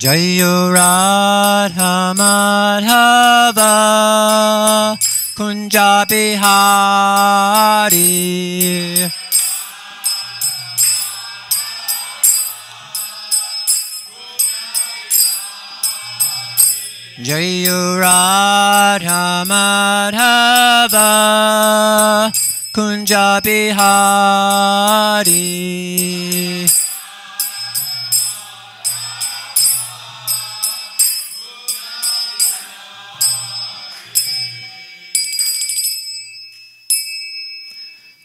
Jayo Radha Madhava Kunja Bihari Jayo Radha Madhava Kunja Bihari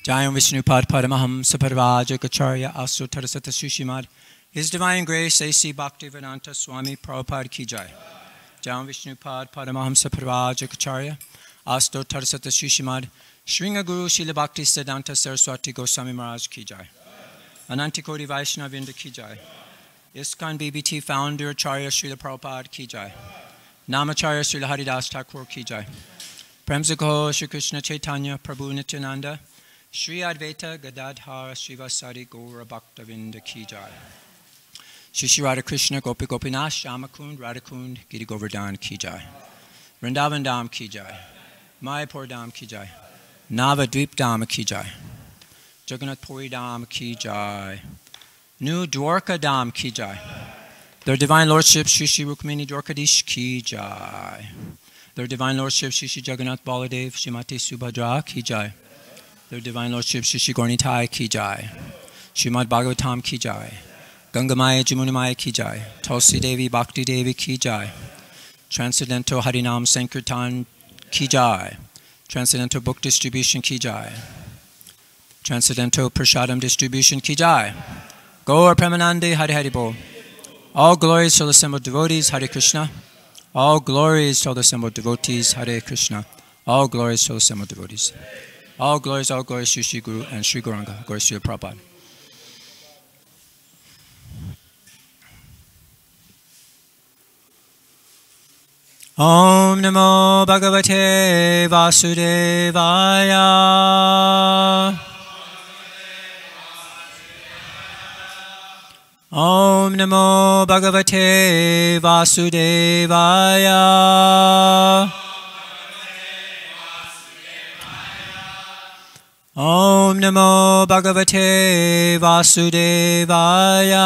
Jayam Vishnupad Padamaham Saparvaja Gacharya Asu Tarasata Sushimad His Divine Grace A.C. Bhaktivedanta Swami Prabhupada Ki Jai Jayam Vishnupad Padamaham Saparvaja Gacharya Astu Tarasata Sushimad Shringa Guru Srila Bhakti Siddhanta Saraswati Goswami Maharaj Ki Jai Anantikoti Vaishnavinda Ki Jai ISKCON BBT Founder Acharya Srila Prabhupada Ki Jai Namacharya Srila Haridas Thakur Ki Jai Premzako Shri Krishna Chaitanya Prabhu Nityananda Shri Advaita Gadadhara Srivasari Gaura Bhaktavinda Ki Jai Shri Radha Krishna Gopi Gopinath Shamakund Radhakund Giri Govardhan Ki Jai Vrindavan Dham Ki Jai Mayapur Dham Ki Jai Navadvip Dham Ki Jai Jagannath Puri Dham Ki Jai New Dwarka Dham Ki Jai Their Divine Lordship Shri Shri Rukmini Dwarkadish Ki Jai Their Divine Lordship Shri Shri Jagannath Baladev Shrimati Subhadra Ki Jai Their Divine Lordship Shri Shri Gaurnitai Ki Jai Srimad Bhagavatam Ki Jai Gangamaya Jamunamaya Ki Jai Tulsi Devi Bhakti Devi Ki Jai Transcendental Harinam Sankirtan Ki Jai Transcendental Book Distribution Ki Jai Transcendental Prashadam Distribution Ki Jai Gaur Premanande Hari Hari Bol All glories to the assembled devotees Hare Krishna All glories to the assembled devotees Hare Krishna All glories to the assembled devotees all glories, Shri Shri Guru and Shri Gauranga, Gaur Srila Prabhupada. Om Namo Bhagavate Vasudevaya Om Namo Bhagavate Vasudevaya Om Namo Bhagavate Vasudevaya.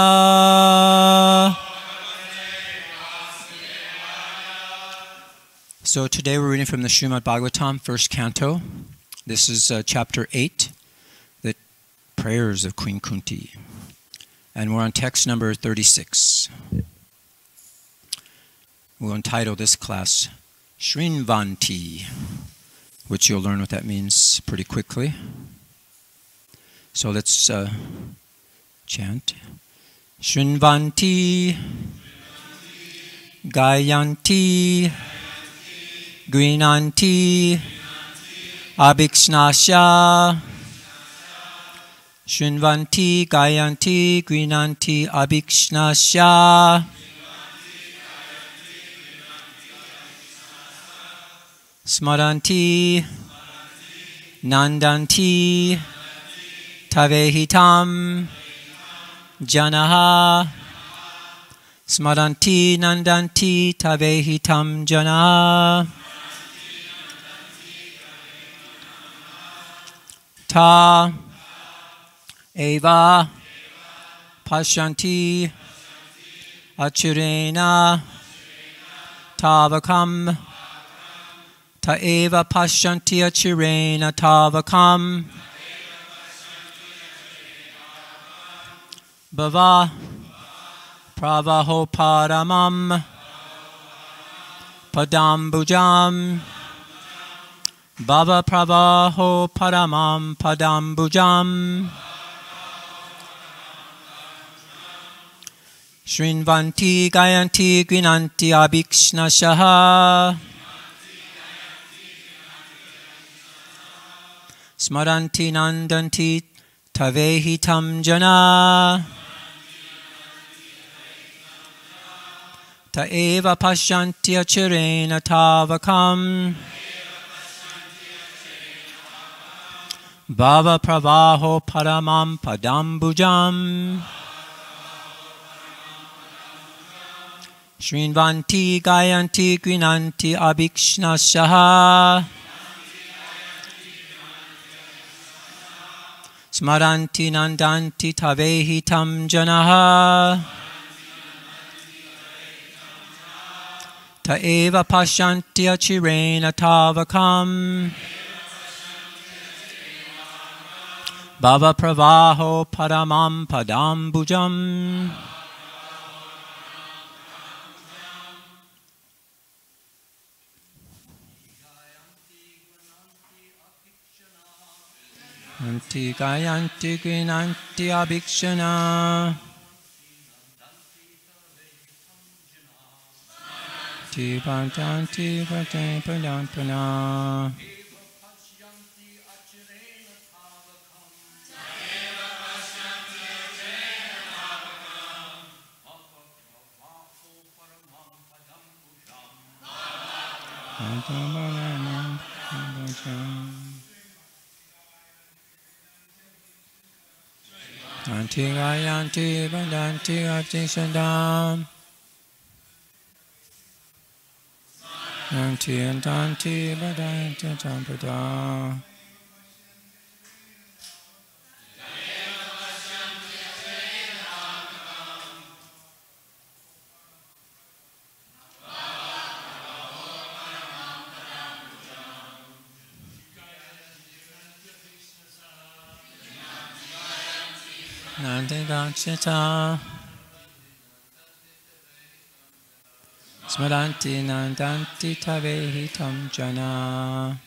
So today we're reading from the Srimad Bhagavatam, first canto. This is chapter 8, the prayers of Queen Kunti. And we're on text number 36. We'll entitle this class Shrinvanti, which you'll learn what that means pretty quickly. So let's chant. Shrinvanti, Gayanti, Grinanti, Abhikshnasya. Shrinvanti, Gayanti, Grinanti, Abhikshnasya. Smaranti, Nandanti, Tavehitam, Janaha. Smaranti, Nandanti, Tavehitam, Janaha. Ta, Eva, Pashanti, Achirena, Tavakam. Ta eva pashanti achirena tavakam. Bhava pravaho paramam. Padambujam. Bhava pravaho paramam padambujam. Shrinvanti gayanti grinanti abhikshnashaha. Smaranti nandanti tavehitam jana. Ta eva pashanti achirena tavakam. Bhava pravaho paramam padambujam. Shrinvanti Gayanti Grinanti Abhikshnashaha Smaranti Nandanti Tavehi Tam Janaha Ta eva Pashanti Achirena Tavakam Bhava Pravaho Paramam Padambujam Anti Gayanti Grinanti Abhikshana Ti Pantanti Padampana Anti Gayanti Padanti Abhikshana Anti Antanti Padanti Tampada Nandi Gachita Smaranti Nandanti Tavehi Tam Jana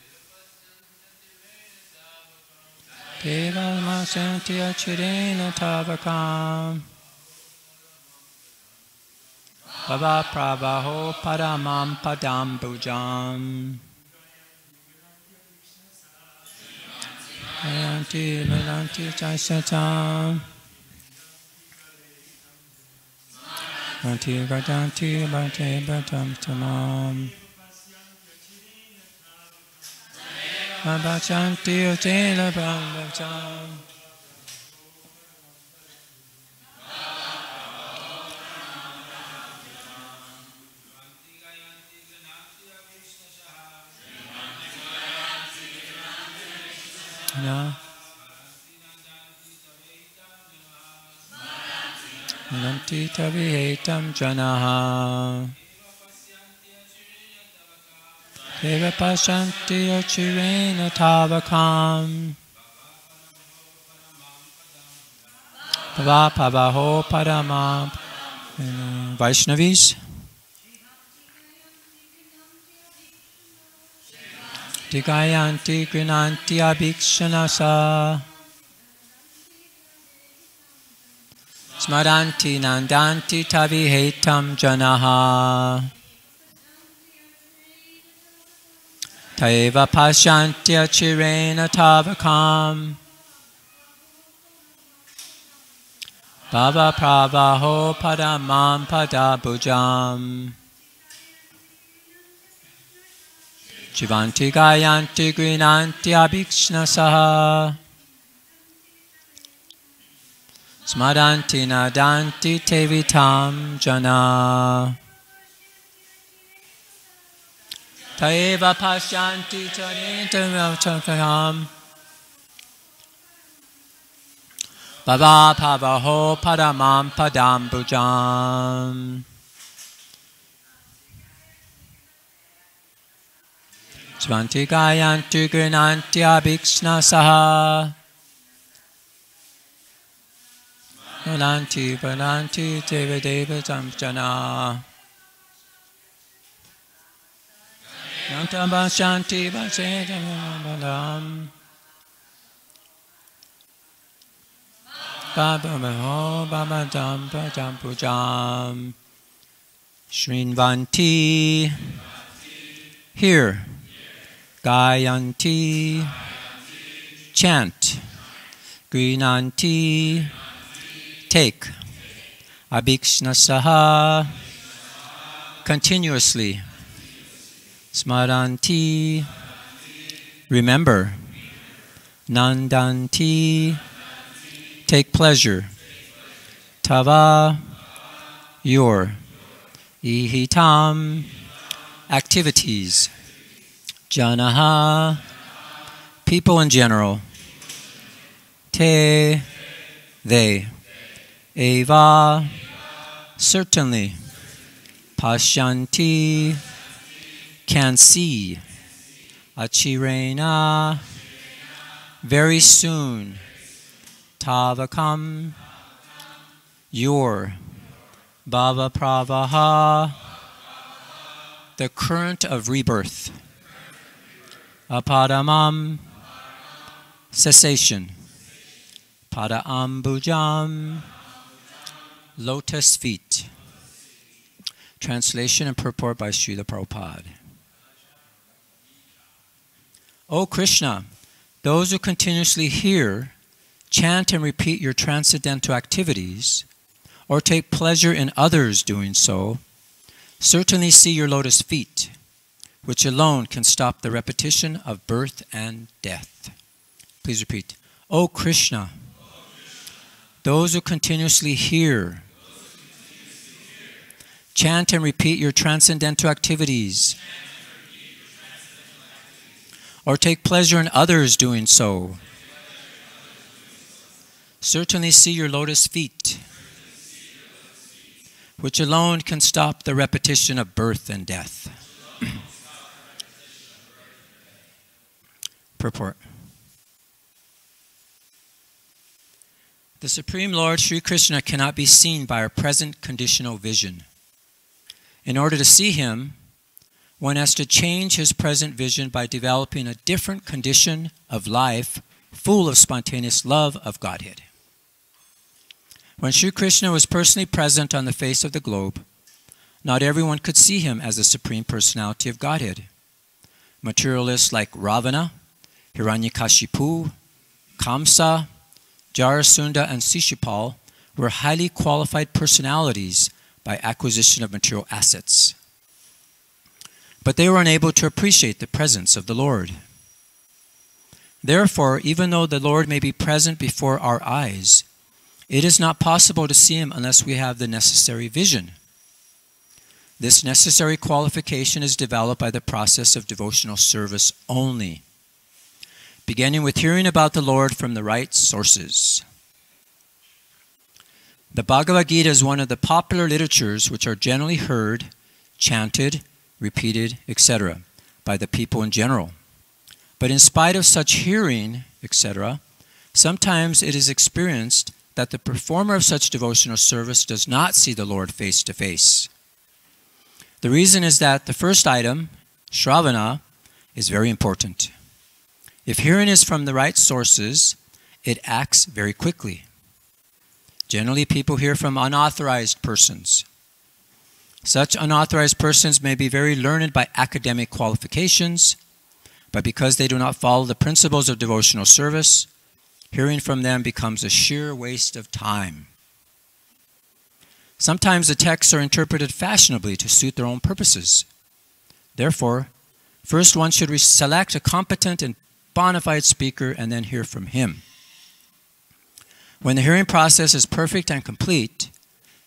Deva Masanti Achirena Tavakam Bhava Pravaho Paramam Padambujam Ayanti Melanti Chaisatam Anti Gadanti Bhante Bhatam Tamam Abhachanti Utela Bhambhacham Nanti Tavihetam Janaha Deva Pashanti Achirena Tavakam Bhava Pavaho Paramam Vaishnavis Digayanti Grinanti Abhikshanasa Smaranti Nandanti Tavihetam Janaha Taeva Pashanti Achirena Tavakam Bhava Pravaho Padamam Padabhujam Jivanti Gayanti Grinanti Abhikshnasaha Smaranti Nadanti Tevitam Jana Taeva Pashanti Tarintam Bhava Pavaho Padamam Padambujam Svanti Gayanti Grinanti Abhiksnasaha Nanti Padanti Deva Deva Tamjana Nantamba Shanti Vasetam Baba Maho Baba Dampa Dampujam Shrinvanti Here Gayanti Chant Grinanti Take Abhikshnasaha Continuously Smaranti Remember Nandanti Take pleasure Tava Your Ihitam. Activities. Janaha. People in general. Te. They. Eva. Certainly. Pashyanti. Can see. Achirena. Very soon. Tavakam. Your. Bhava pravaha. The current of rebirth. Apadamam. Cessation. Padaambujam. Lotus feet. Translation and purport by Srila Prabhupada. O Krishna, those who continuously hear, chant and repeat your transcendental activities, or take pleasure in others doing so, certainly see your lotus feet, which alone can stop the repetition of birth and death. Please repeat. O Krishna, those who continuously hear, chant and repeat your transcendental activities, or take pleasure in others doing so, certainly see your lotus feet, which alone can stop the repetition of birth and death. Purport. The Supreme Lord Sri Krishna cannot be seen by our present conditional vision. In order to see him, one has to change his present vision by developing a different condition of life full of spontaneous love of Godhead. When Sri Krishna was personally present on the face of the globe, not everyone could see him as the Supreme Personality of Godhead. Materialists like Ravana, Hiranyakashipu, Kamsa, Jarasundha, and Sishupal were highly qualified personalities by acquisition of material assets. But they were unable to appreciate the presence of the Lord. Therefore, even though the Lord may be present before our eyes, it is not possible to see him unless we have the necessary vision. This necessary qualification is developed by the process of devotional service only, beginning with hearing about the Lord from the right sources. The Bhagavad Gita is one of the popular literatures which are generally heard, chanted, repeated, etc., by the people in general. But in spite of such hearing, etc., sometimes it is experienced that the performer of such devotional service does not see the Lord face to face. The reason is that the first item, Shravana, is very important. If hearing is from the right sources, it acts very quickly. Generally, people hear from unauthorized persons. Such unauthorized persons may be very learned by academic qualifications, but because they do not follow the principles of devotional service, hearing from them becomes a sheer waste of time. Sometimes the texts are interpreted fashionably to suit their own purposes. Therefore, first one should select a competent and bona fide speaker and then hear from him. When the hearing process is perfect and complete,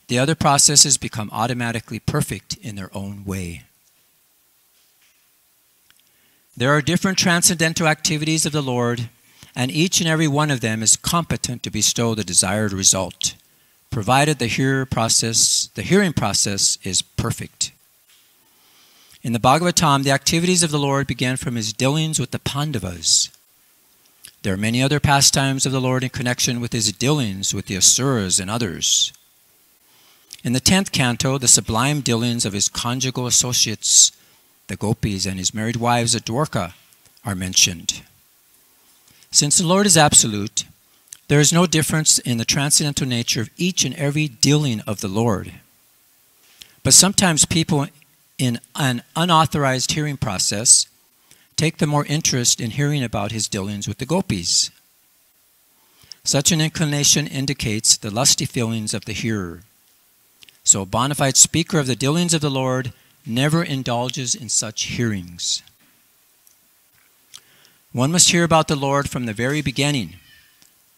the other processes become automatically perfect in their own way. There are different transcendental activities of the Lord, and each and every one of them is competent to bestow the desired result, provided the hearing process is perfect. In the Bhagavatam, the activities of the Lord began from his dealings with the Pandavas. There are many other pastimes of the Lord in connection with his dealings with the Asuras and others. In the 10th canto, the sublime dealings of his conjugal associates, the gopis, and his married wives at Dwarka are mentioned. Since the Lord is absolute, there is no difference in the transcendental nature of each and every dealing of the Lord. But sometimes people in an unauthorized hearing process take the more interest in hearing about his dealings with the gopis. Such an inclination indicates the lusty feelings of the hearer. So a bona fide speaker of the dealings of the Lord never indulges in such hearings. One must hear about the Lord from the very beginning,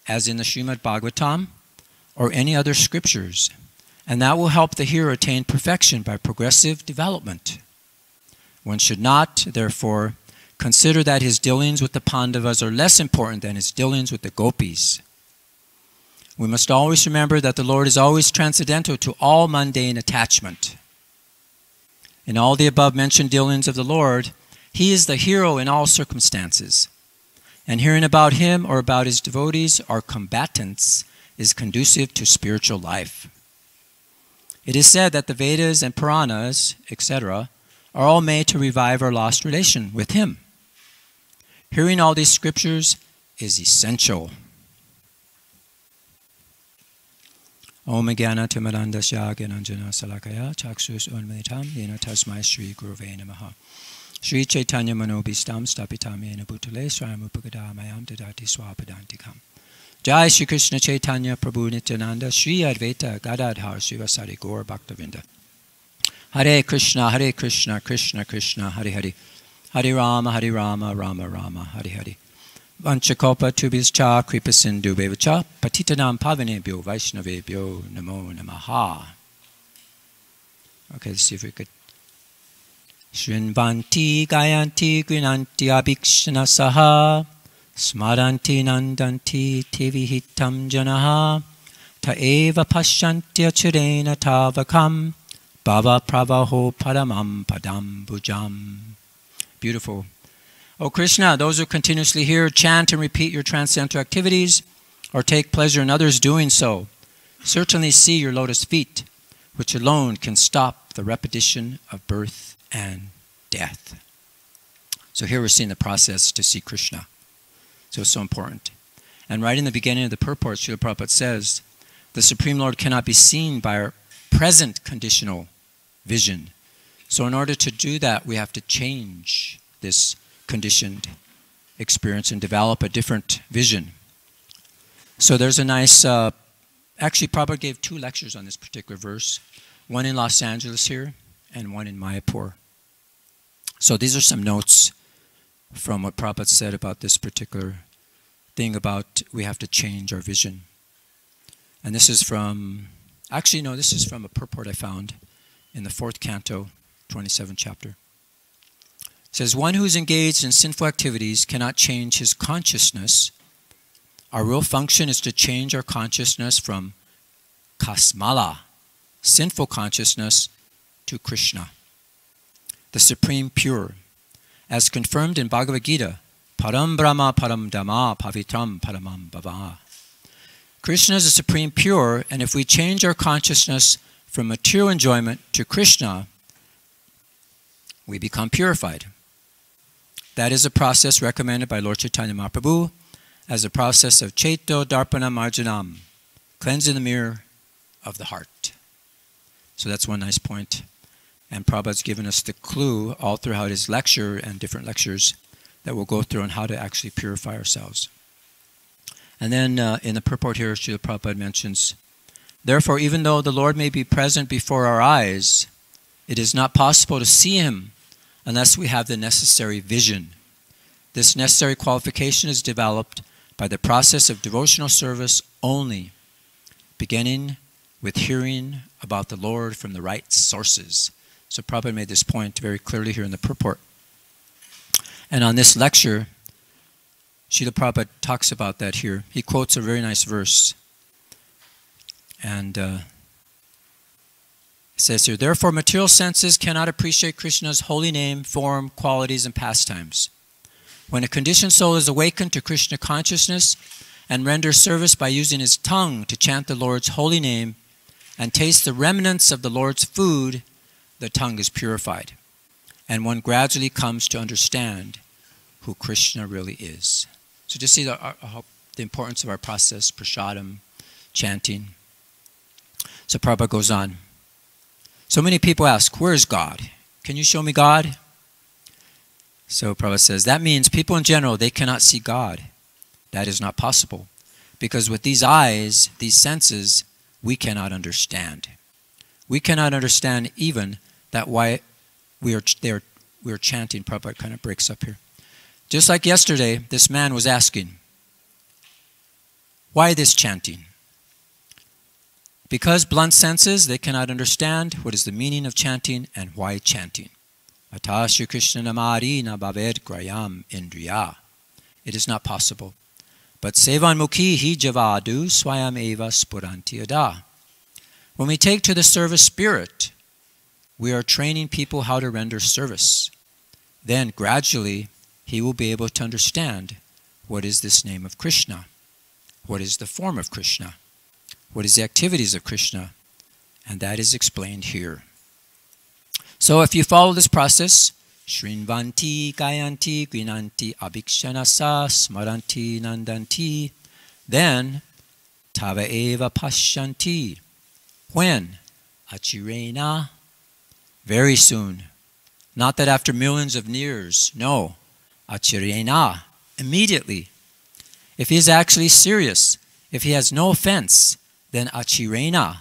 as in the Srimad Bhagavatam or any other scriptures, And that will help the hearer attain perfection by progressive development. One should not, therefore, consider that his dealings with the Pandavas are less important than his dealings with the gopis. We must always remember that the Lord is always transcendental to all mundane attachment. In all the above-mentioned dealings of the Lord, he is the hero in all circumstances. And hearing about him or about his devotees or combatants is conducive to spiritual life. It is said that the Vedas and Puranas, etc., are all made to revive our lost relation with him. Hearing all these scriptures is essential. Om Jnana Timirandasya Gyananjana Salakaya Chakshus Unmilitam Yena Tasmai Shri Guruve Namaha Shri Chaitanya Manobhistam Stapitam Yena Bhutale Swayamupagadha Mayam Dadati Swapadantikam Jai Shri Krishna Chaitanya Prabhu Nityananda Shri Advaita Gadadhar Srivasari Gaur Bhaktavinda Hare Krishna, Krishna Krishna, Hare Hare Hare Rama, Rama Rama, Hare Hare Vanchakopa Tubhischa Kripa Sindhu Bevacha Patitanam Pavanebhyo Vaishnavebhyo Namo Namaha. Okay, let's see if we could. Shrinvanti Gayanti Grinanti Abhikshana Saha Smaranti Nandanti Tevihitam Janaha Ta Eva Pashantya Chirena Tavakam Bhava Pravaho Paramam Padam Bhujam. Beautiful. O Krishna, those who continuously hear, chant, and repeat your transcendental activities, or take pleasure in others doing so, certainly see your lotus feet, which alone can stop the repetition of birth and death. So here we're seeing the process to see Krishna. So it's so important. And right in the beginning of the purport, Srila Prabhupada says, the Supreme Lord cannot be seen by our present conditional vision. So in order to do that, we have to change this conditioned experience and develop a different vision. So there's a nice, actually Prabhupada gave 2 lectures on this particular verse, one in Los Angeles here and one in Mayapur. So these are some notes from what Prabhupada said about this particular thing about we have to change our vision. And this is from, actually no, this is from a purport I found in the 4th canto, 27th chapter. It says, one who is engaged in sinful activities cannot change his consciousness. Our real function is to change our consciousness from kasmala, sinful consciousness, to Krishna, the Supreme Pure. As confirmed in Bhagavad Gita, Param Brahma Param Dhamma Pavitram Paramam Bhava. Krishna is the Supreme Pure, and if we change our consciousness from material enjoyment to Krishna, we become purified. That is a process recommended by Lord Chaitanya Mahaprabhu as a process of Chaito Darpana Marjanam, cleansing the mirror of the heart. So that's one nice point. And Prabhupada's given us the clue all throughout his lecture and different lectures that we'll go through on how to actually purify ourselves. And then in the purport here, Srila Prabhupada mentions, therefore, even though the Lord may be present before our eyes, it is not possible to see him unless we have the necessary vision. This necessary qualification is developed by the process of devotional service only, beginning with hearing about the Lord from the right sources. So Prabhupada made this point very clearly here in the purport. And on this lecture, Srila Prabhupada talks about that here. He quotes a very nice verse. And it says here, therefore material senses cannot appreciate Krishna's holy name, form, qualities, and pastimes. When a conditioned soul is awakened to Krishna consciousness and renders service by using his tongue to chant the Lord's holy name and taste the remnants of the Lord's food, the tongue is purified. And one gradually comes to understand who Krishna really is. So just see the importance of our process, prasadam, chanting. So Prabhupada goes on. So many people ask, where is God? Can you show me God? So Prabhupada says, that means people in general, they cannot see God. That is not possible. Because with these eyes, these senses, we cannot understand. We cannot understand even that why we are chanting. Prabhupada kind of breaks up here. Just like yesterday, this man was asking, why this chanting? Because blunt senses, they cannot understand what is the meaning of chanting and why chanting. Ata Shri Krishna namari na bhaved grayam indriya. It is not possible. But sevan mukhi hi javadu swayam eva spuranti ada. When we take to the service spirit, we are training people how to render service. Then gradually, he will be able to understand what is this name of Krishna, what is the form of Krishna, what is the activities of Krishna, and that is explained here. So if you follow this process, Shrinvanti, Gayanti, Grinanti, Abhikshanasa, Smaranti, Nandanti, then Tava Eva Pashyanti. When? Achirena. Very soon. Not that after millions of years. No. Achirena. Immediately. If he is actually serious, if he has no offense, then achirena.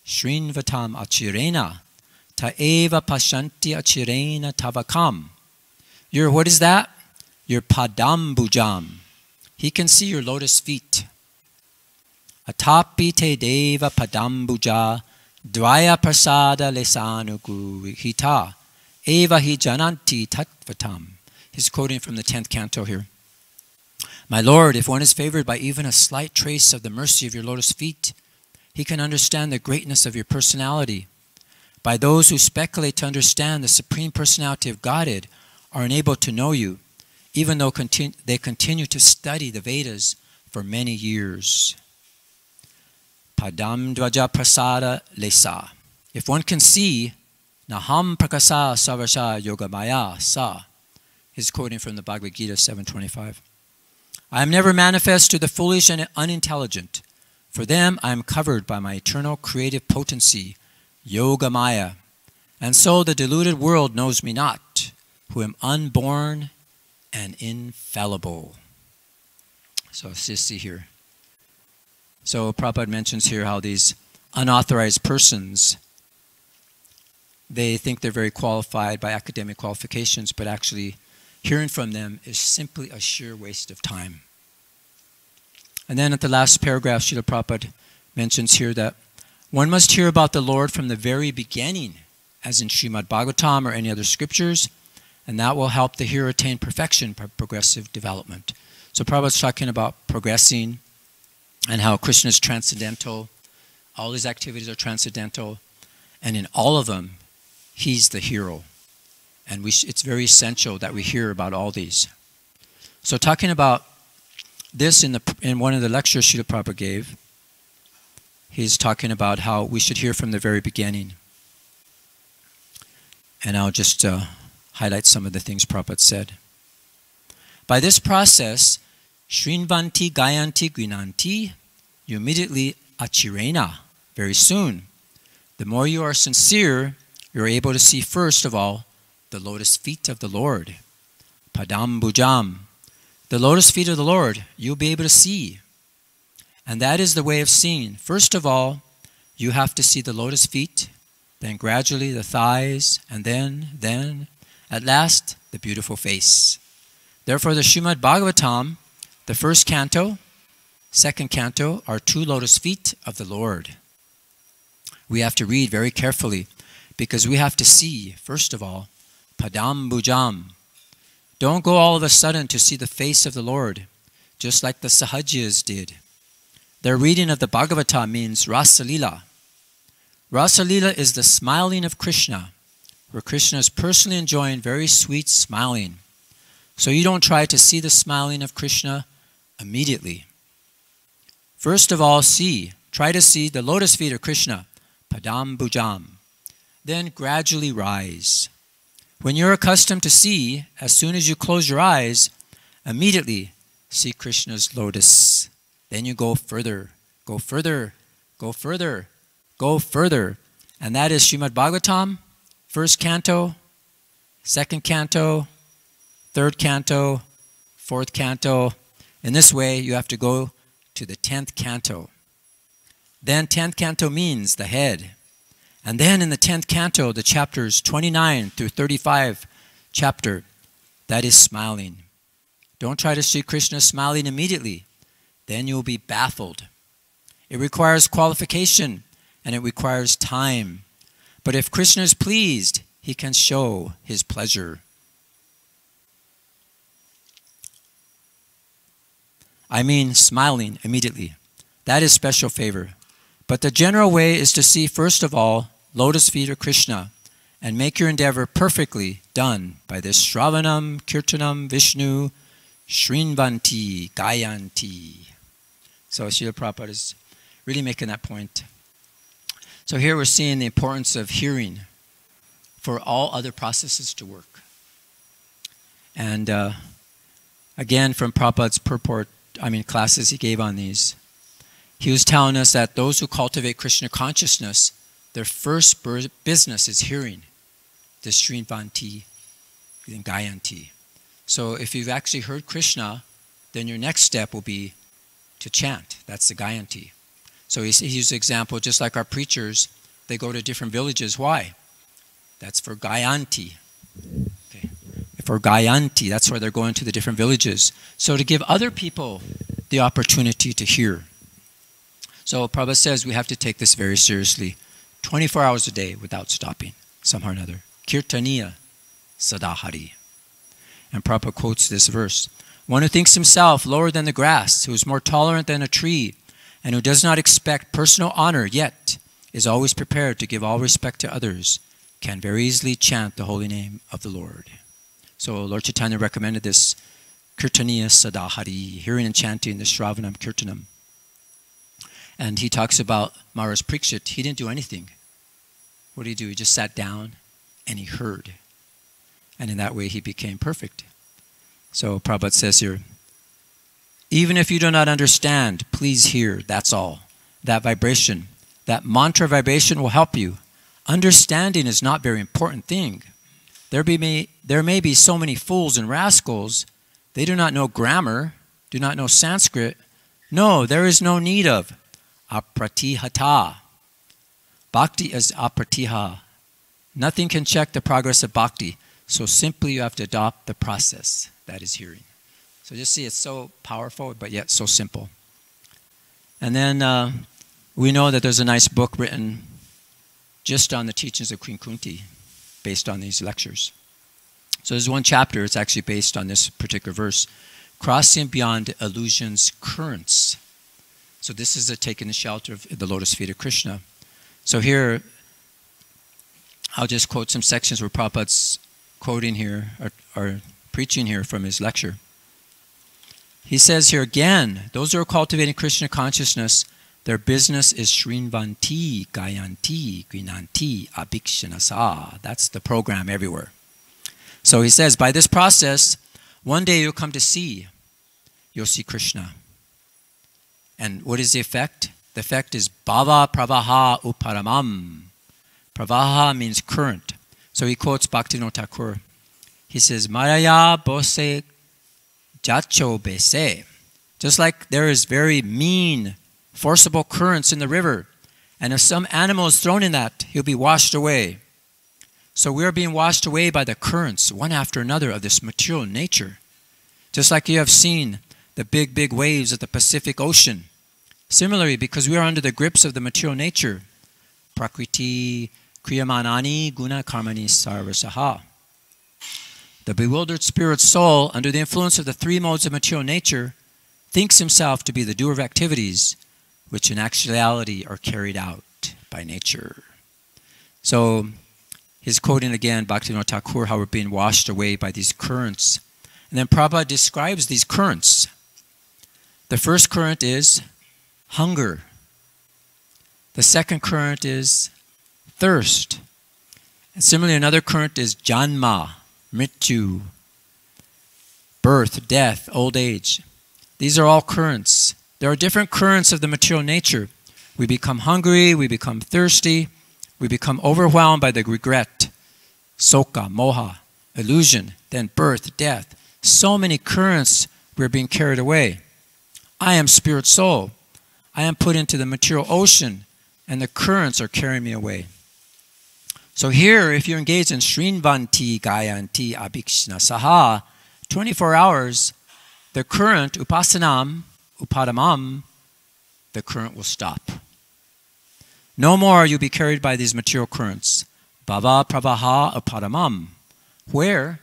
Shrinvatam achirena. Ta eva pashanti achirena tavakam. What is that? Your padambujam. He can see your lotus feet. Atapi te deva padambuja dvaya prasada lesanugu hita eva hi jananti tatvatam. He's quoting from the 10th canto here. My Lord, if one is favored by even a slight trace of the mercy of your lotus feet, he can understand the greatness of your personality. By those who speculate to understand the Supreme Personality of Godhead are unable to know you, even though they continue to study the Vedas for many years. Padam dvaja prasada lesa. If one can see, naham prakasa savasha yogamaya sa. He's quoting from the Bhagavad Gita 7.25. I am never manifest to the foolish and unintelligent. For them I am covered by my eternal creative potency, Yogamaya. And so the deluded world knows me not, who am unborn and infallible. So let's just see here. So Prabhupada mentions here how these unauthorized persons, they think they're very qualified by academic qualifications, but actually hearing from them is simply a sheer waste of time. And then at the last paragraph, Srila Prabhupada mentions here that one must hear about the Lord from the very beginning, as in Srimad Bhagavatam or any other scriptures, and that will help the hearer attain perfection by progressive development. So Prabhupada's talking about progressing and how Krishna is transcendental. All his activities are transcendental, and in all of them, he's the hero. And it's very essential that we hear about all these. So talking about this in one of the lectures Srila Prabhupada gave, he's talking about how we should hear from the very beginning. And I'll just highlight some of the things Prabhupada said. By this process, Shrinvanti Gayanti Grinanti, you immediately achirena, very soon. The more you are sincere, you're able to see first of all the lotus feet of the Lord. Padam bujam. The lotus feet of the Lord, you'll be able to see. And that is the way of seeing. First of all, you have to see the lotus feet, then gradually the thighs, and then, at last, the beautiful face. Therefore, the Srimad Bhagavatam, the first canto, second canto, are two lotus feet of the Lord. We have to read very carefully, because we have to see, first of all, Padam Bujam. Don't go all of a sudden to see the face of the Lord, just like the Sahajiyas did. Their reading of the Bhagavata means Rasalila. Rasalila is the smiling of Krishna, where Krishna is personally enjoying very sweet smiling. So you don't try to see the smiling of Krishna immediately. First of all, try to see the lotus feet of Krishna, Padam Bujam. Then gradually rise. When you're accustomed to see, as soon as you close your eyes, immediately see Krishna's lotus. Then you go further, go further, go further, go further. And that is Srimad Bhagavatam, first canto, second canto, third canto, fourth canto. In this way, you have to go to the 10th canto. Then 10th canto means the head. And then in the 10th canto, the chapters 29 through 35 chapter, that is smiling. Don't try to see Krishna smiling immediately. Then you'll be baffled. It requires qualification and it requires time. But if Krishna is pleased, he can show his pleasure. I mean smiling immediately. That is special favor. But the general way is to see, first of all, lotus feet of Krishna, and make your endeavor perfectly done by this Shravanam, Kirtanam, Vishnu, Shrinvanti, Gayanti. So Srila Prabhupada is really making that point. So here we're seeing the importance of hearing for all other processes to work. And again, from Prabhupada's classes he gave on these, he was telling us that those who cultivate Krishna consciousness, their first business is hearing the Shrinvanti and Gayanti. So if you've actually heard Krishna, then your next step will be to chant. That's the Gayanti. So he used the example, just like our preachers, they go to different villages. Why? That's for Gayanti. Okay. For Gayanti, that's why they're going to the different villages. So to give other people the opportunity to hear. So Prabhupada says we have to take this very seriously. 24 hours a day without stopping, somehow or another. Kirtaniya sadahari. And Prabhupada quotes this verse. One who thinks himself lower than the grass, who is more tolerant than a tree, and who does not expect personal honor, yet is always prepared to give all respect to others, can very easily chant the holy name of the Lord. So Lord Chaitanya recommended this Kirtaniya sadahari, hearing and chanting the Shravanam Kirtanam. And he talks about Maharaj Parikshit. He didn't do anything. What did he do? He just sat down and he heard. And in that way he became perfect. So Prabhupada says here, even if you do not understand, please hear, that's all. That vibration, that mantra vibration will help you. Understanding is not a very important thing. There may be so many fools and rascals, they do not know grammar, do not know Sanskrit. No, there is no need of apratihata. Bhakti is apratiha. Nothing can check the progress of bhakti. So simply you have to adopt the process that is hearing. So just see, it's so powerful, but yet so simple. And then we know that there's a nice book written just on the teachings of Queen Kunti, based on these lectures. So there's one chapter, it's actually based on this particular verse, crossing beyond illusion's currents. So this is taking the shelter of the lotus feet of Krishna. So here, I'll just quote some sections where Prabhupada's quoting here, or preaching here from his lecture. He says here again, those who are cultivating Krishna consciousness, their business is Shrinvanti, Gayanti, Grinanti, Abhikshanasa. That's the program everywhere. So he says, by this process, one day you'll come to see, you'll see Krishna. And what is the effect? The effect is Bhava Pravaha Uparamam. Pravaha means current. So he quotes Bhaktivinoda Thakur. He says, Maraya Bose Jacho Bese. Just like there is very mean, forcible currents in the river, and if some animal is thrown in that, he'll be washed away. So we are being washed away by the currents, one after another, of this material nature. Just like you have seen the big, big waves of the Pacific Ocean. Similarly, because we are under the grips of the material nature, Prakriti, Kriyamanani, Guna, Karmani, Sarvasaha. The bewildered spirit soul, under the influence of the three modes of material nature, thinks himself to be the doer of activities, which in actuality are carried out by nature. So, he's quoting again Bhaktivinoda Thakur, how we're being washed away by these currents. And then Prabhupada describes these currents. The first current is hunger. The second current is thirst. And similarly, another current is janma, mrityu, birth, death, old age. These are all currents. There are different currents of the material nature. We become hungry, we become thirsty, we become overwhelmed by the regret, soka, moha, illusion, then birth, death. So many currents, we're being carried away. I am spirit soul. I am put into the material ocean, and the currents are carrying me away. So here, if you're engaged in Shrinvanti, Gayanti, Abhikshanasaha, 24 hours, the current, upasanam, upadamam, the current will stop. No more you'll be carried by these material currents. Bhava pravaha aparamam. Where?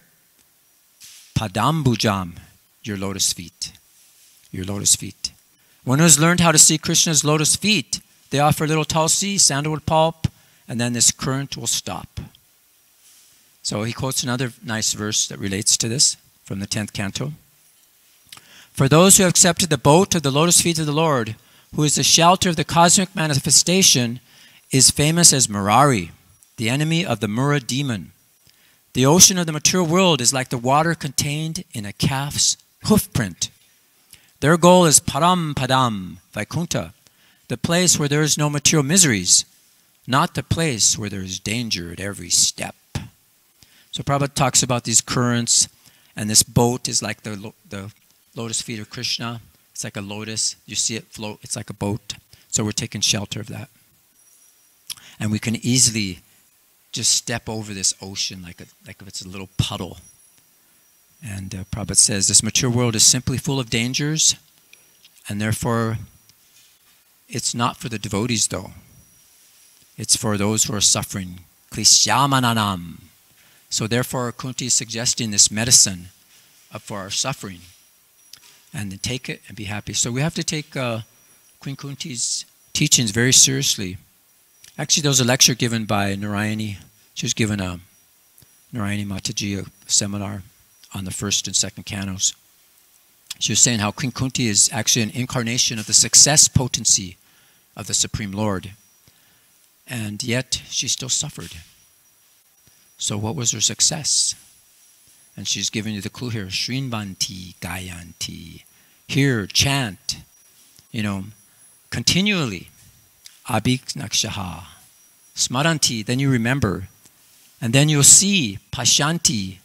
Padambujam, your lotus feet. Your lotus feet. One who has learned how to see Krishna's lotus feet, they offer little tulsi, sandalwood pulp, and then this current will stop. So he quotes another nice verse that relates to this from the 10th canto. For those who have accepted the boat of the lotus feet of the Lord, who is the shelter of the cosmic manifestation, is famous as Murari, the enemy of the Mura demon. The ocean of the material world is like the water contained in a calf's hoofprint. Their goal is Param Padam, Vaikuntha, the place where there is no material miseries, not the place where there is danger at every step. So Prabhupada talks about these currents, and this boat is like the lotus feet of Krishna. It's like a lotus. You see it float. It's like a boat. So we're taking shelter of that. And we can easily just step over this ocean like if it's a little puddle. And Prabhupada says, this material world is simply full of dangers, and therefore it's not for the devotees though. It's for those who are suffering. Klishyamananam. So therefore Kunti is suggesting this medicine for our suffering. And then take it and be happy. So we have to take Queen Kunti's teachings very seriously. Actually, there was a lecture given by Narayani. She was given a Narayani Mataji a seminar on the first and second cantos. She was saying how Queen Kunti is actually an incarnation of the success potency of the Supreme Lord. And yet, she still suffered. So what was her success? And she's giving you the clue here. Shrinvanti Gayanti. Hear, chant, continually. Abhiknakshaha. Smaranti, then you remember. And then you'll see Pashanti.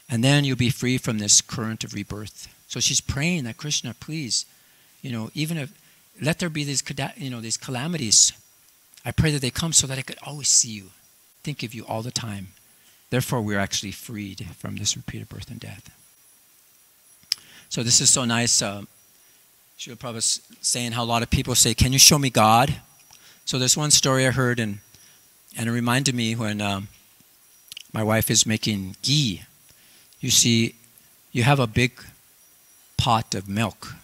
And then you'll be free from this current of rebirth. So she's praying that Krishna, please, even if, let there be these calamities. I pray that they come so that I could always see you, think of you all the time. Therefore, we're actually freed from this repeated birth and death. So this is so nice. Srila Prabhupada saying how a lot of people say, can you show me God? So there's one story I heard, and it reminded me when my wife is making ghee. You see, you have a big pot of milk.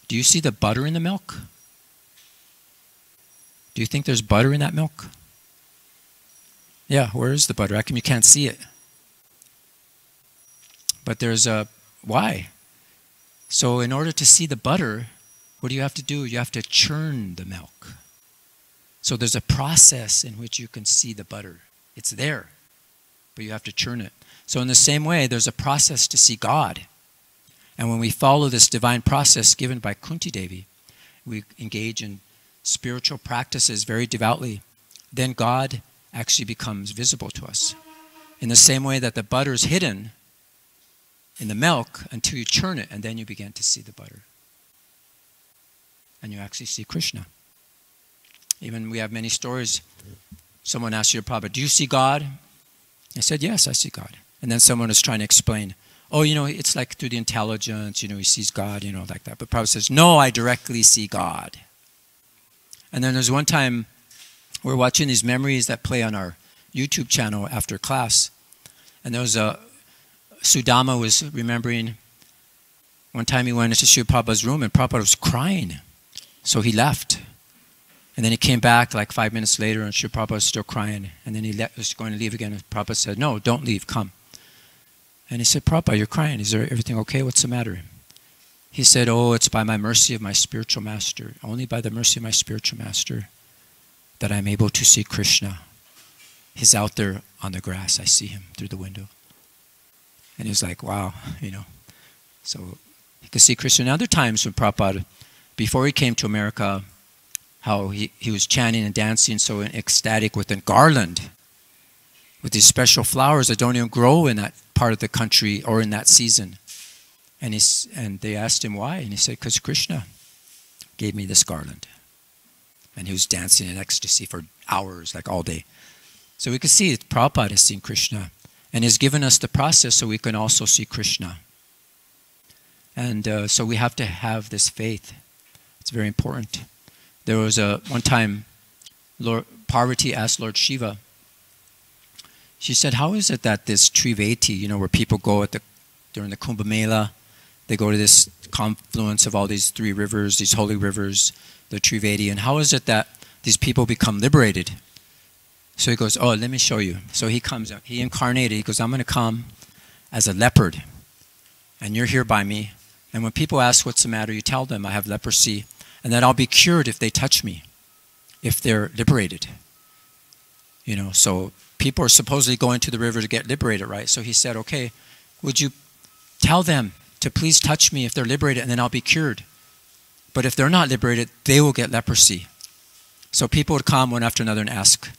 Do you see the butter in the milk? Do you think there's butter in that milk? Yeah, where is the butter? How come you can't see it? But there's a, why? So in order to see the butter, what do you have to do? You have to churn the milk. So there's a process in which you can see the butter. It's there, but you have to churn it. So in the same way, there's a process to see God. And when we follow this divine process given by Kunti Devi, we engage in spiritual practices very devoutly, then God actually becomes visible to us. In the same way that the butter is hidden in the milk until you churn it, and then you begin to see the butter. And you actually see Krishna. Even we have many stories. Someone asked you, Prabhupada, do you see God? I said, yes, I see God. And then someone was trying to explain, oh, it's like through the intelligence, he sees God, like that. But Prabhupada says, no, I directly see God. And then there's one time we're watching these memories that play on our YouTube channel after class. And there was Sudama was remembering one time he went into Srila Prabhupada's room and Prabhupada was crying. So he left. And then he came back like 5 minutes later and Srila Prabhupada was still crying. And then he was going to leave again. And Prabhupada said, no, don't leave, come. And he said, Prabhupada, you're crying. Is there everything okay? What's the matter? He said, oh, it's by my mercy of my spiritual master. Only by the mercy of my spiritual master that I'm able to see Krishna. He's out there on the grass. I see him through the window. And he was like, wow, So he could see Krishna. And other times when Prabhupada, before he came to America, how he was chanting and dancing so ecstatic with a garland, with these special flowers that don't even grow in that part of the country or in that season. And they asked him why, and he said, because Krishna gave me this garland. And he was dancing in ecstasy for hours, like all day. So we can see that Prabhupada has seen Krishna and has given us the process so we can also see Krishna. And so we have to have this faith. It's very important. There was one time Parvati asked Lord Shiva, she said, how is it that this Triveti, where people go during the Kumbh Mela, they go to this confluence of all these 3 rivers, these holy rivers, the Triveti, and how is it that these people become liberated? So he goes, oh, let me show you. So he comes, he incarnated, he goes, I'm going to come as a leopard, and you're here by me. And when people ask what's the matter, you tell them I have leprosy, and that I'll be cured if they touch me, if they're liberated. So people are supposedly going to the river to get liberated, right? So he said, okay, would you tell them to please touch me if they're liberated, and then I'll be cured. But if they're not liberated, they will get leprosy. So people would come one after another and ask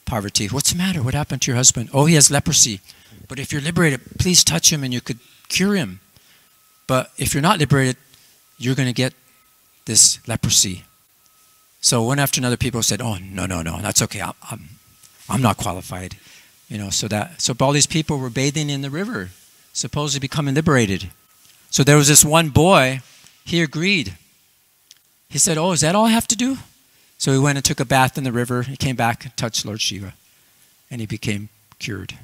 Parvati, what's the matter? What happened to your husband? Oh, he has leprosy. But if you're liberated, please touch him and you could cure him. But if you're not liberated, you're going to get this leprosy. So one after another, people said, oh, no, that's okay. I'm not qualified. So all these people were bathing in the river, supposedly becoming liberated. So there was this one boy, he agreed. He said, oh, is that all I have to do? So he went and took a bath in the river. He came back and touched Lord Shiva, and he became cured.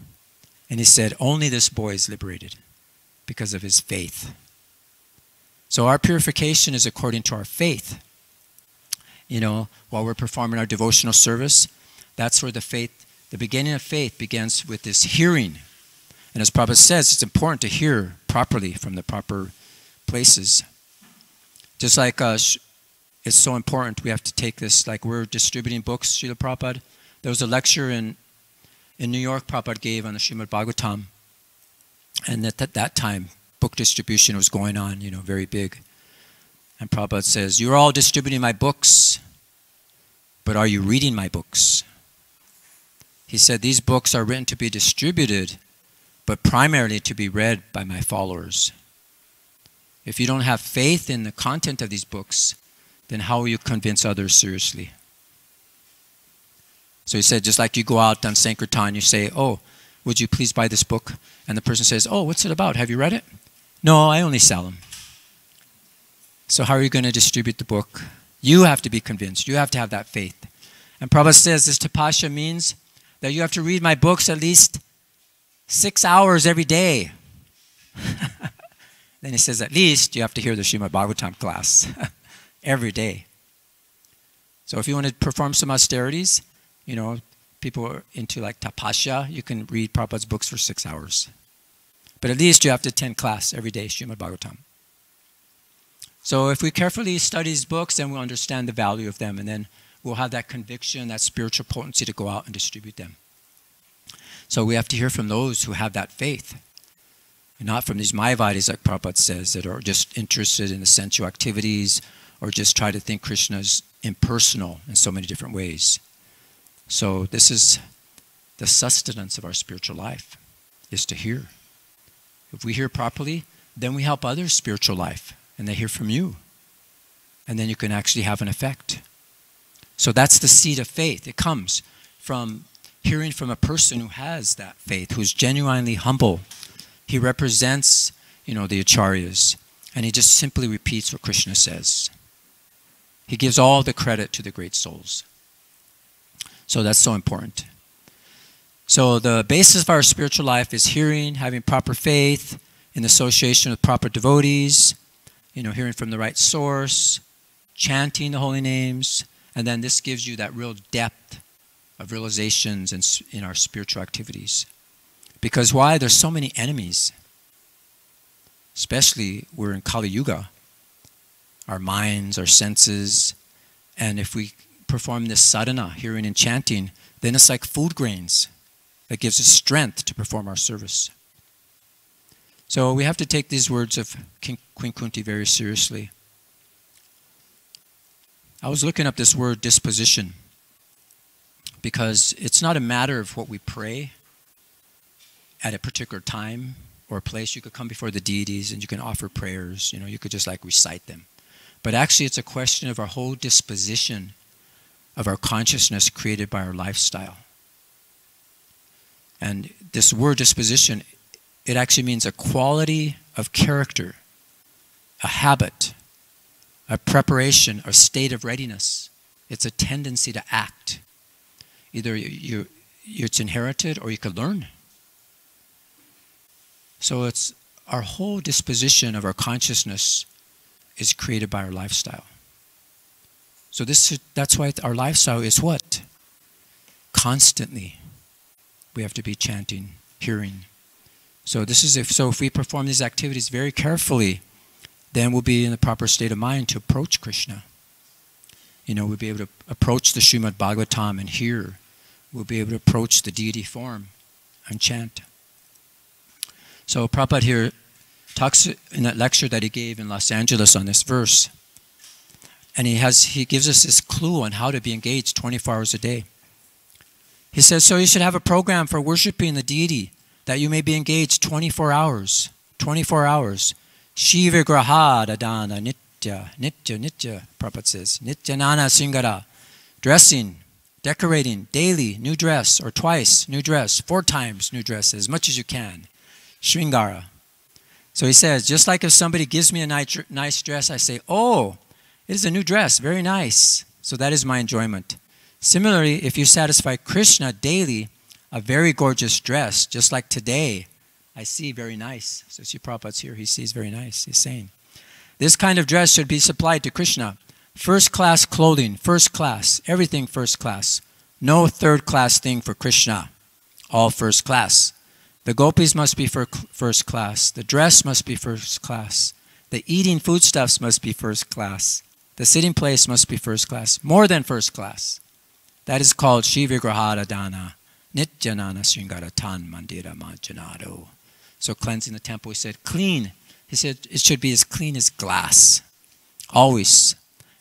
And he said, only this boy is liberated because of his faith. So our purification is according to our faith. While we're performing our devotional service, that's where the beginning of faith begins with this hearing. And as Prabhupada says, it's important to hear properly from the proper places. Just like it's so important, we have to take this, like we're distributing books, Srila Prabhupada. There was a lecture in New York Prabhupada gave on the Srimad Bhagavatam. And at that time, book distribution was going on, very big. And Prabhupada says, you're all distributing my books, but are you reading my books? He said, these books are written to be distributed, but primarily to be read by my followers. If you don't have faith in the content of these books, then how will you convince others seriously? So he said, just like you go out on Sankirtan, you say, oh, would you please buy this book? And the person says, oh, what's it about? Have you read it? No, I only sell them. So how are you going to distribute the book? You have to be convinced. You have to have that faith. And Prabhupada says this tapasya means that you have to read my books at least 6 hours every day. Then he says, at least you have to hear the Srimad Bhagavatam class every day. So if you want to perform some austerities, people are into like tapasya, you can read Prabhupada's books for 6 hours. But at least you have to attend class every day, Srimad Bhagavatam. So if we carefully study these books, then we'll understand the value of them, and then we'll have that conviction, that spiritual potency to go out and distribute them. So we have to hear from those who have that faith, and not from these Mayavadis, like Prabhupada says, that are just interested in the sensual activities, or just try to think Krishna is impersonal in so many different ways. So this is the sustenance of our spiritual life, is to hear. If we hear properly, then we help others' spiritual life, and they hear from you. And then you can actually have an effect. So that's the seed of faith. It comes from hearing from a person who has that faith, who's genuinely humble. He represents, the acharyas, and he just simply repeats what Krishna says. He gives all the credit to the great souls. So that's so important. So the basis of our spiritual life is hearing, having proper faith, in association with proper devotees, hearing from the right source, chanting the holy names, and then this gives you that real depth of realizations in our spiritual activities. Because why? There's so many enemies. Especially we're in Kali Yuga. Our minds, our senses, and if we perform this sadhana, hearing and chanting, then it's like food grains that gives us strength to perform our service. So we have to take these words of Queen Kunti very seriously. I was looking up this word disposition because it's not a matter of what we pray at a particular time or place. You could come before the deities and you can offer prayers, you could just like recite them. But actually it's a question of our whole disposition of our consciousness created by our lifestyle. And this word disposition, it actually means a quality of character, a habit, a preparation, a state of readiness. It's a tendency to act Either it's inherited or you could learn. So it's our whole disposition of our consciousness is created by our lifestyle. So that's why our lifestyle is what? Constantly. We have to be chanting, hearing. So if we perform these activities very carefully, then we'll be in the proper state of mind to approach Krishna. We'll be able to approach the Srimad Bhagavatam and hear. We'll be able to approach the deity form and chant. So Prabhupada here talks in that lecture that he gave in Los Angeles on this verse. And he gives us this clue on how to be engaged 24 hours a day. He says, so you should have a program for worshiping the deity that you may be engaged 24 hours. 24 hours. Shiva Graha Dadana Nitya, Prabhupada says. Nitya Nana Singara. Dressing, decorating, daily, new dress, or twice, new dress, 4 times new dress, as much as you can. Shringara. So he says, just like if somebody gives me a nice dress, I say, oh, it is a new dress, very nice. So that is my enjoyment. Similarly, if you satisfy Krishna daily, a very gorgeous dress, just like today, I see very nice. So see Prabhupada's here, he sees very nice, he's saying. This kind of dress should be supplied to Krishna. First class clothing, first class, everything first class. No third class thing for Krishna, all first class. The gopis must be first class. The dress must be first class. The eating foodstuffs must be first class. The sitting place must be first class, more than first class. That is called Shivigrahara Dana, Nityanana Sringara Tan Mandira Manjanado. So cleansing the temple, he said, clean. He said, it should be as clean as glass, always.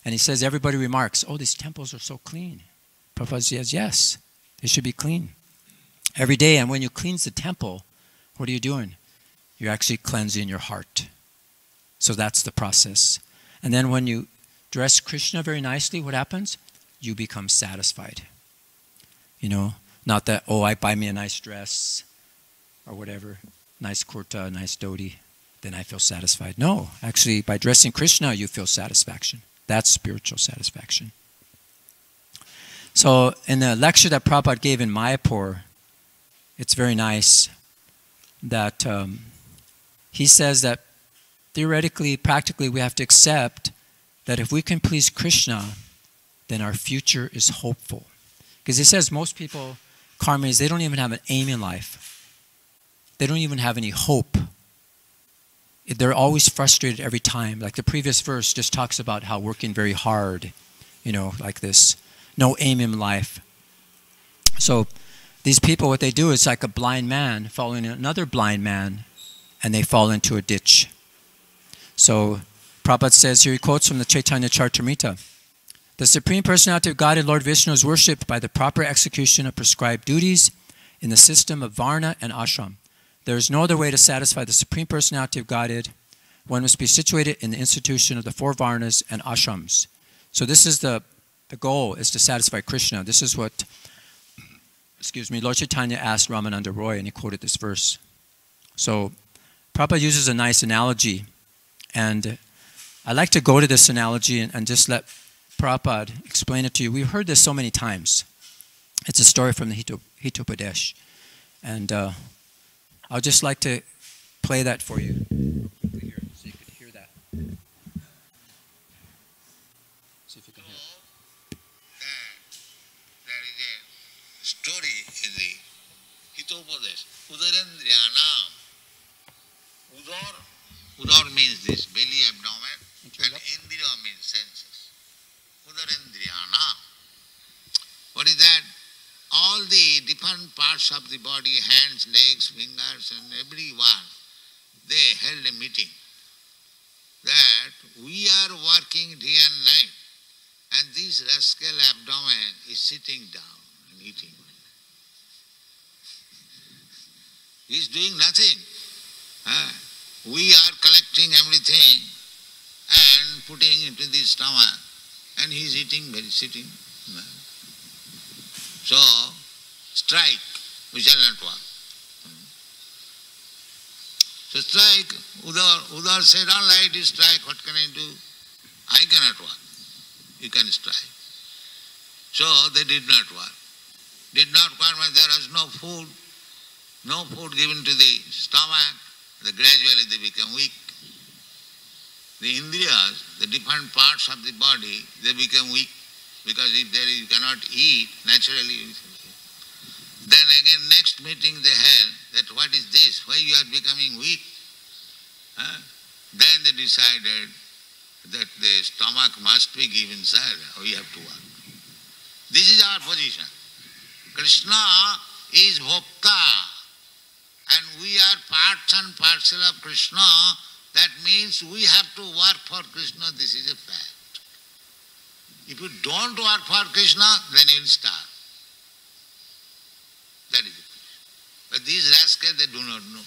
And he says, everybody remarks, oh, these temples are so clean. Prabhupada says, yes, they should be clean. Every day, and when you cleanse the temple, what are you doing? You're actually cleansing your heart. So that's the process. And then when you dress Krishna very nicely, what happens? You become satisfied. Not that, oh, I buy me a nice dress or whatever, nice kurta, nice dhoti, then I feel satisfied. No, actually, by dressing Krishna, you feel satisfaction. That's spiritual satisfaction. So in the lecture that Prabhupada gave in Mayapur, it's very nice that he says that theoretically, practically, we have to accept that if we can please Krishna, then our future is hopeful. Because he says most people, karmis, they don't even have an aim in life. They don't even have any hope. They're always frustrated every time. Like the previous verse just talks about how working very hard, like this. No aim in life. So these people, what they do is like a blind man following another blind man, and they fall into a ditch. So Prabhupada says here, he quotes from the Chaitanya Charitamrita, the Supreme Personality of Godhead, Lord Vishnu, is worshipped by the proper execution of prescribed duties in the system of Varna and Ashram. There is no other way to satisfy the Supreme Personality of Godhead. One must be situated in the institution of the 4 Varnas and Ashrams. So this is the goal, is to satisfy Krishna. This is what, Lord Chaitanya asked Ramananda Roy, and he quoted this verse. So Prabhupada uses a nice analogy, and I like to go to this analogy and just let Prabhupada explain it to you. We've heard this so many times. It's a story from the Hitopadesh. And I'll just like to play that for you here, so you can hear that. See if you can hear it. There is a story in the Hitopadesh. Udarendriyanam. Udar means this, belly, abdomen, and Indriya means senses. Udarendriyanam. What is that? All the different parts of the body, hands, legs, fingers, and everyone, they held a meeting that we are working day and night, and this rascal abdomen is sitting down and eating. He is doing nothing. We are collecting everything and putting into the stomach, and he is eating, sitting. So, strike, we shall not work. So strike, Udar said, all right, you strike, what can I do? I cannot work. You can strike. So they did not work. did not permit, there was no food given to the stomach, gradually they become weak. The indriyas, the different parts of the body, they become weak, because if you cannot eat, naturally. Then again, next meeting they held, that what is this, why you are becoming weak? Then they decided that the stomach must be given, sir, we have to work. This is our position. Krishna is Bhokta, and we are parts and parcel of Krishna. That means we have to work for Krishna, this is a fact. If you don't work for Krishna, then you will starve. That is it. But these rascals, they do not know.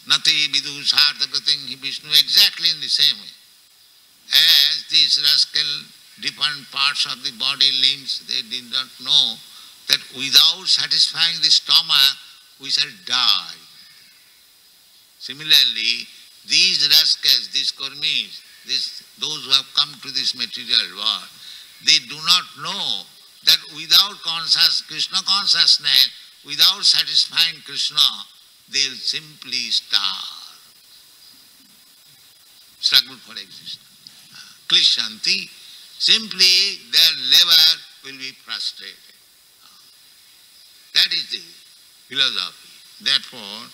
Nati vidu sarthakating hi Vishnu, exactly in the same way. As these rascal different parts of the body, limbs, they did not know that without satisfying the stomach, we shall die. Similarly, these rascals, these karmis, those who have come to this material world, they do not know that without Krishna consciousness, without satisfying Krishna, they will simply starve, struggle for existence. Klishanti, simply their liver will be frustrated. That is the philosophy. Therefore,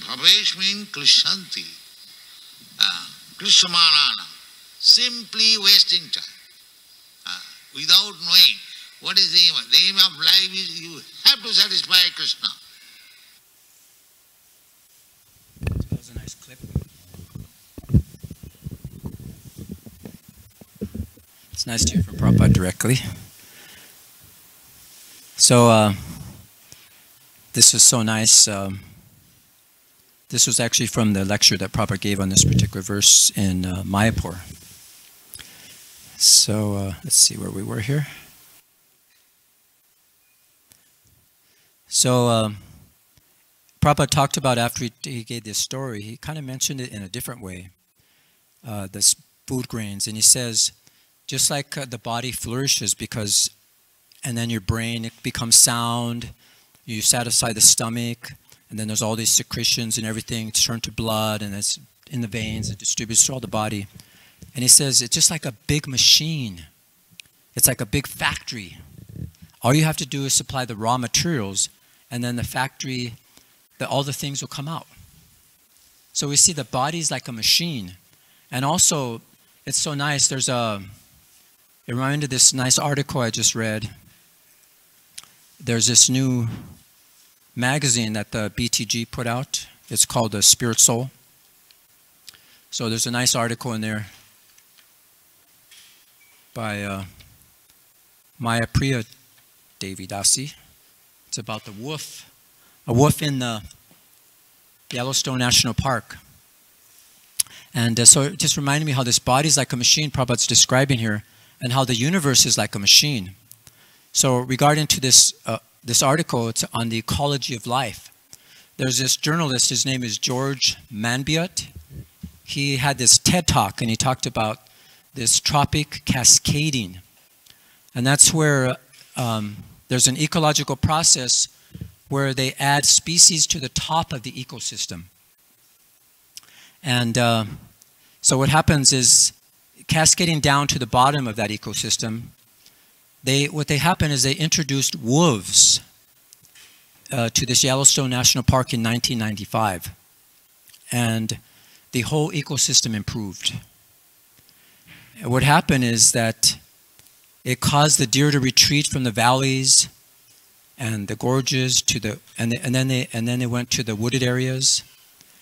Bhavesh means Krishanti, Krishnamanana, simply wasting time, without knowing what is the aim. The aim of life is you have to satisfy Krishna. That was a nice clip. It's nice to hear from Prabhupada directly. So, this was so nice. This was actually from the lecture that Prabhupada gave on this particular verse in Mayapur. So let's see where we were here. So Prabhupada talked about, after he gave this story, he kind of mentioned it in a different way, this food grains. And he says, just like the body flourishes because, and then your brain, it becomes sound, you satisfy the stomach, and then there's all these secretions and everything turn to blood, and it's in the veins, it distributes through all the body. And he says, it's just like a big machine. It's like a big factory. All you have to do is supply the raw materials, and then the factory, all the things will come out. So we see the body's like a machine. And also, it's so nice, it reminded of this nice article I just read. There's this new magazine that the BTG put out. It's called The Spirit Soul. So there's a nice article in there by Maya Priya Devi Dasi. It's about the wolf, a wolf in the Yellowstone National Park. And so it just reminded me how this body is like a machine Prabhupada's describing here, and how the universe is like a machine. So regarding to this article, it's on the ecology of life. There's this journalist, his name is George Manbiot. He had this TED Talk, and he talked about this tropic cascading. And that's where there's an ecological process where they add species to the top of the ecosystem. And so what happens is, cascading down to the bottom of that ecosystem, what they happen is they introduced wolves to this Yellowstone National Park in 1995. And the whole ecosystem improved. And what happened is that it caused the deer to retreat from the valleys and the gorges and then they went to the wooded areas.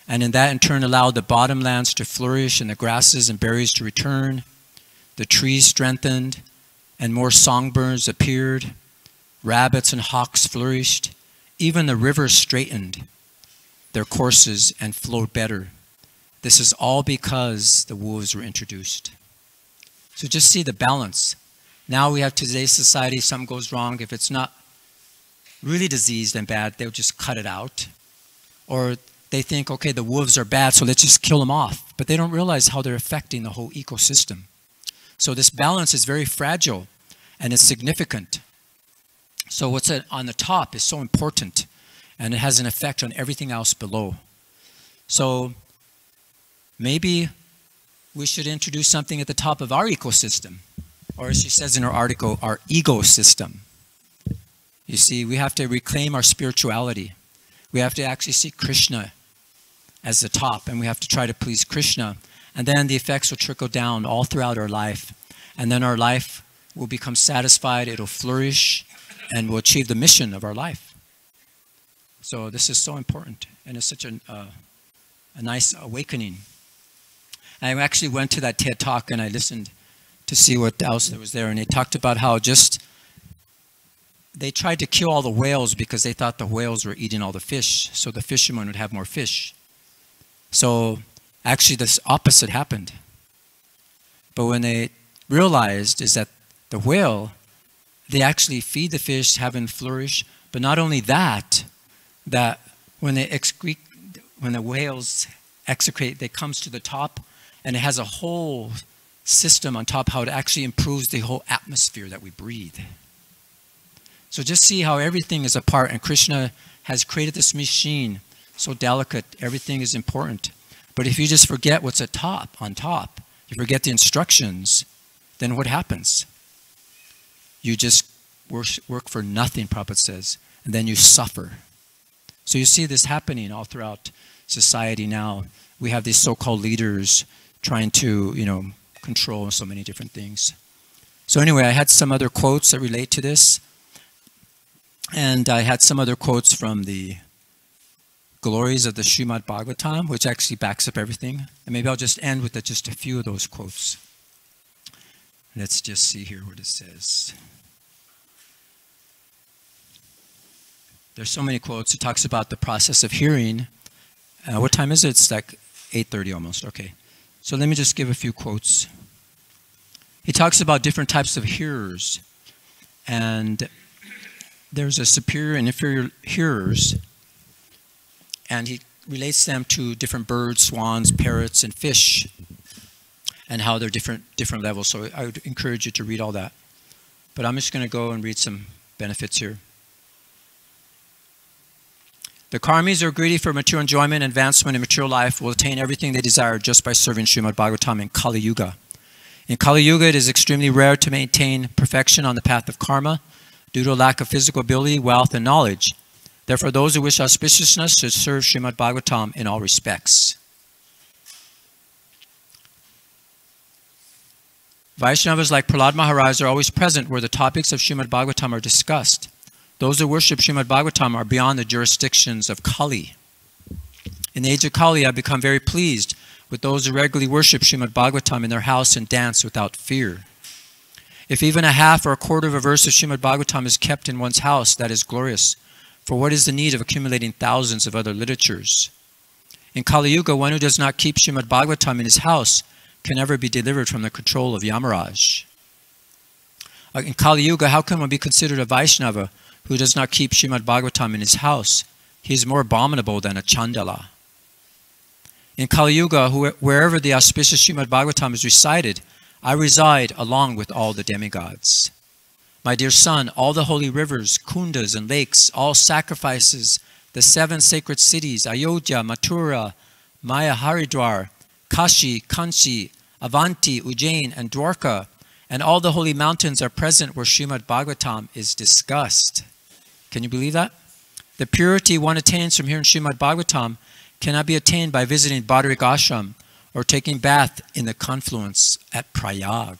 And in that in turn allowed the bottomlands to flourish and the grasses and berries to return. The trees strengthened and more songbirds appeared. Rabbits and hawks flourished. Even the rivers straightened their courses and flowed better. This is all because the wolves were introduced. So just see the balance. Now we have today's society, something goes wrong. If it's not really diseased and bad, they'll just cut it out. Or they think, okay, the wolves are bad, so let's just kill them off. But they don't realize how they're affecting the whole ecosystem. So this balance is very fragile, and it's significant. So what's on the top is so important, and it has an effect on everything else below. So maybe we should introduce something at the top of our ecosystem, or as she says in her article, our ego system. You see, we have to reclaim our spirituality. We have to actually see Krishna as the top, and we have to try to please Krishna. And then the effects will trickle down all throughout our life. And then our life will become satisfied, it'll flourish, and we'll achieve the mission of our life. So this is so important, and it's such a nice awakening. I actually went to that TED Talk and I listened to see what else there was there, and they talked about how they tried to kill all the whales because they thought the whales were eating all the fish, so the fishermen would have more fish. So actually this opposite happened. But when they realized is that the whale, they actually feed the fish, have them flourish, but not only that, that when the whales excrete, it comes to the top, and it has a whole system on top how it actually improves the whole atmosphere that we breathe. So just see how everything is a part, and Krishna has created this machine so delicate, everything is important. But if you just forget what's on top, you forget the instructions, then what happens? You just work for nothing, Prabhupada says, and then you suffer. So you see this happening all throughout society now. We have these so-called leaders trying to, control so many different things. So anyway, I had some other quotes that relate to this. And I had some other quotes from the glories of the Srimad Bhagavatam, which actually backs up everything. And maybe I'll just end with just a few of those quotes. Let's just see here what it says. There's so many quotes. It talks about the process of hearing. What time is it? It's like 8:30 almost. Okay. So let me just give a few quotes. He talks about different types of hearers. And there's a superior and inferior hearers. And he relates them to different birds, swans, parrots, and fish, and how they're different levels. So I would encourage you to read all that. But I'm just going to go and read some benefits here. The karmis are greedy for material enjoyment and advancement in material life will attain everything they desire just by serving Srimad Bhagavatam in Kali Yuga. In Kali Yuga, it is extremely rare to maintain perfection on the path of karma due to a lack of physical ability, wealth, and knowledge. Therefore, those who wish auspiciousness should serve Srimad Bhagavatam in all respects. Vaishnavas like Prahlad Maharaj are always present where the topics of Srimad Bhagavatam are discussed. Those who worship Srimad Bhagavatam are beyond the jurisdictions of Kali. In the age of Kali, I have become very pleased with those who regularly worship Srimad Bhagavatam in their house and dance without fear. If even a half or a quarter of a verse of Srimad Bhagavatam is kept in one's house, that is glorious. For what is the need of accumulating thousands of other literatures? In Kali Yuga, one who does not keep Srimad Bhagavatam in his house can never be delivered from the control of Yamaraj. In Kali Yuga, how can one be considered a Vaishnava who does not keep Srimad Bhagavatam in his house? He is more abominable than a Chandala. In Kali Yuga, wherever the auspicious Srimad Bhagavatam is recited, I reside along with all the demigods. My dear son, all the holy rivers, kundas and lakes, all sacrifices, the 7 sacred cities, Ayodhya, Mathura, Maya Haridwar, Kashi, Kanchi, Avanti, Ujjain, and Dwarka, and all the holy mountains are present where Srimad Bhagavatam is discussed. Can you believe that? The purity one attains from hearing Srimad Bhagavatam cannot be attained by visiting Badarik Ashram or taking bath in the confluence at Prayag.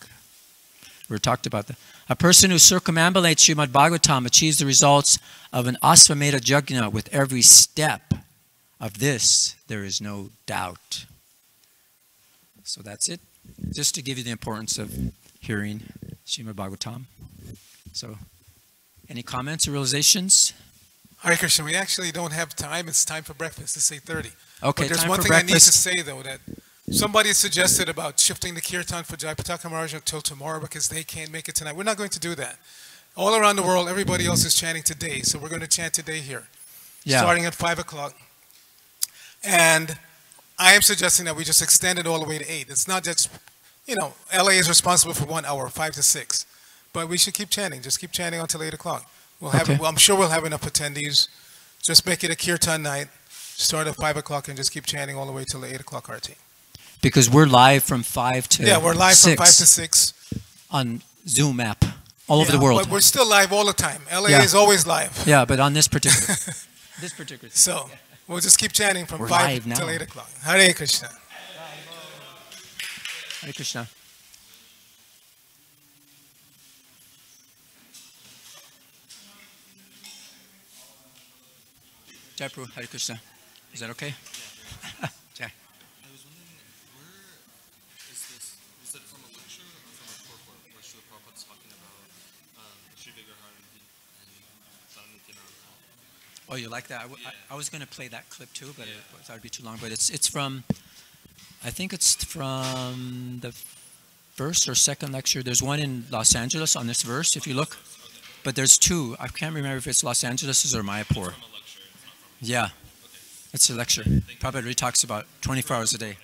We talked about that. A person who circumambulates Srimad Bhagavatam achieves the results of an Asvamedha Yajna with every step. Of this, there is no doubt. So that's it. Just to give you the importance of hearing Srimad Bhagavatam. So, any comments or realizations? Hare Krishna, we actually don't have time. It's time for breakfast. It's 8:30. Okay, but there's time one for thing breakfast. I need to say, though, that somebody suggested about shifting the kirtan for Jayapataka Maharaj until tomorrow because they can't make it tonight. We're not going to do that. All around the world, everybody else is chanting today, so we're going to chant today here, starting at 5 o'clock. And I am suggesting that we just extend it all the way to 8. It's not just, LA is responsible for 1 hour, 5 to 6. But we should keep chanting. Just keep chanting until 8 o'clock. Okay. I'm sure we'll have enough attendees. Just make it a kirtan night. Start at 5 o'clock and just keep chanting all the way till the 8 o'clock arati. Because we're live from 5 to Yeah, we're live 6 from 5 to 6. on Zoom app all over the Yeah, world. But we're still live all the time. LA Yeah. is always live. Yeah, but on this particular So we'll just keep chanting from We're 5 live now. till 8 o'clock. Hare Krishna. Hare Krishna. Jai Prabhu, Hare Krishna. Is that okay? Jai. I was wondering, where is this? Was it from a lecture or from a purport where Srila Prabhupada's talking about Sri Vigrahar and Dhanityananda? Oh, you like that? I was going to play that clip too, but that would be too long. But it's from, I think it's from the first or second lecture. There's one in Los Angeles on this verse, if you look. But there's two. I can't remember if it's Los Angeles or Mayapur. Yeah, it's a lecture. Prabhupada really talks about 24 hours a day.